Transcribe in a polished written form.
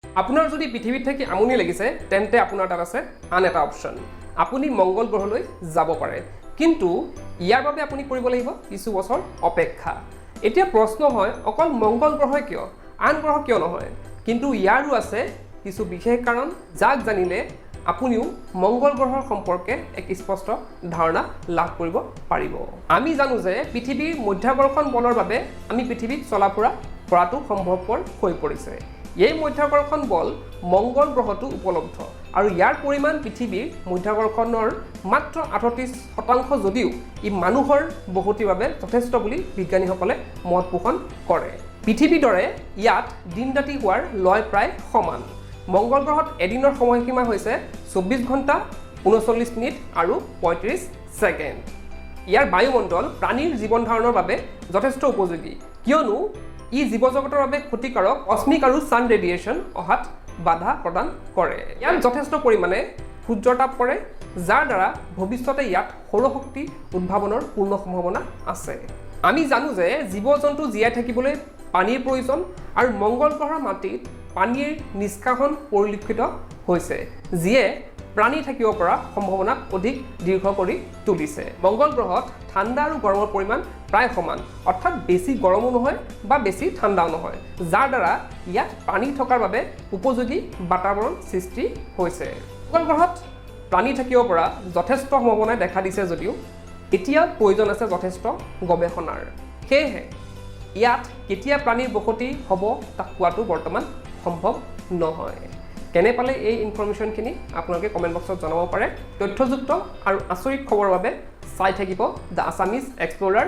আপোনাৰ যদি পৃথিৱীত থাকি আমনি লাগিছে তেন্তে আপোনাৰ তাত আছে আন এটা অপশ্যন আপুনি মংগল গ্ৰহলৈ যাব পাৰে কিন্তু ইয়াৰ বাবে আপুনি কৰিব লাগিব কিছু বছৰ অপেক্ষা এতিয়া প্ৰশ্ন হয় অকল মংগল গ্ৰহই কিয় আন গ্ৰহ কিয় নহয় কিন্তু ইয়াৰো আছে কিছু বিশেষ কাৰণ যাক জানিলে আপুনিও মংগল গ্ৰহৰ সম্পৰ্কে এক স্পষ্ট ধাৰণা লাভ কৰিব পাৰিব আমি জানো যে পৃথিৱীৰ মধ্যাকৰ্ষণ বলৰ বাবে আমি পৃথিৱীত চলাফুৰা কৰাটো সম্ভৱপৰ হৈ পৰিছে এই মধ্যাকৰ্ষণ বল মংগল গ্ৰহটো উপলব্ধ আৰু ইয়াৰ পৰিমাণ পৃথিৱীৰ মধ্যাকৰ্ষণৰ মাত্ৰ 38% যদিও ই মানুহৰ বসতিৰ বাবে যথেষ্ট বুলি বিজ্ঞানীসকলে মত পোষণ কৰে পৃথিৱীৰ দৰে ইয়াত দিন ৰাতি হোৱাৰ লয় প্ৰায় সমান মংগল গ্ৰহত এদিনৰ সময়সীমা হৈছে 24 ঘণ্টা 39 মিনিট আৰু 35 ছেকেণ্ড ইয়াৰ বায়ুমণ্ডল প্ৰাণীৰ জীৱন ধাৰণৰ বাবে যথেষ্ট উপযোগী কিয়নো ই জীৱজগতৰ বাবে ক্ষতিকাৰক অস্মিক আৰু সান ৰেডিয়েশ্যন অহাত বাধা প্ৰদান কৰে ইয়াত যথেষ্ট পৰিমাণে সূৰ্যৰ তাপ পৰে যাৰ দ্বাৰা ভৱিষ্যতে ইয়াত সৌৰশক্তি উদ্ভাৱনৰ পূৰ্ণ সম্ভাৱনা আছে আমি জানো যে জীৱ-জন্তু জীয়াই থাকিবলৈ পানীৰ প্ৰয়োজন আৰু মংগল গ্ৰহৰ মাটিত পানীৰ নিষ্কাশন পৰিলক্ষিত হৈছে যিয়ে প্ৰাণী থাকিব পৰা সম্ভাৱনা অধিক দীৰ্ঘ কৰি তুলিছে মংগল গ্ৰহত ঠাণ্ডা আৰু গৰমৰ পৰিমাণ প্ৰায় সমান অৰ্থাৎ বেছি গৰমো নহয় বা বেছি ঠাণ্ডাও নহয় যাৰ দ্বাৰা ইয়াত পানী থকাৰ বাবে উপযোগী বাতাবৰণ সৃষ্টি হৈছে মংগল গ্ৰহত প্ৰাণী থাকিব পৰা যথেষ্ট সম্ভাৱনা দেখা দিছে যদিও এতিয়া প্ৰয়োজন আছে যথেষ্ট গৱেষণাৰ সেয়েহে ইয়াত কেতিয়া প্ৰাণীৰ বসতি হ'ব তাক কোৱাটো বৰ্তমান সম্ভৱ নহয় কেনে পালে এই ইনফৰমেশ্যনখিনি আপোনালোকে কমেণ্ট বক্সত জনাব পাৰে তথ্যযুক্ত আৰু আচৰিত খবৰৰ বাবে চাই থাকিব দ্য আছামিজ এক্সপ্লৰাৰ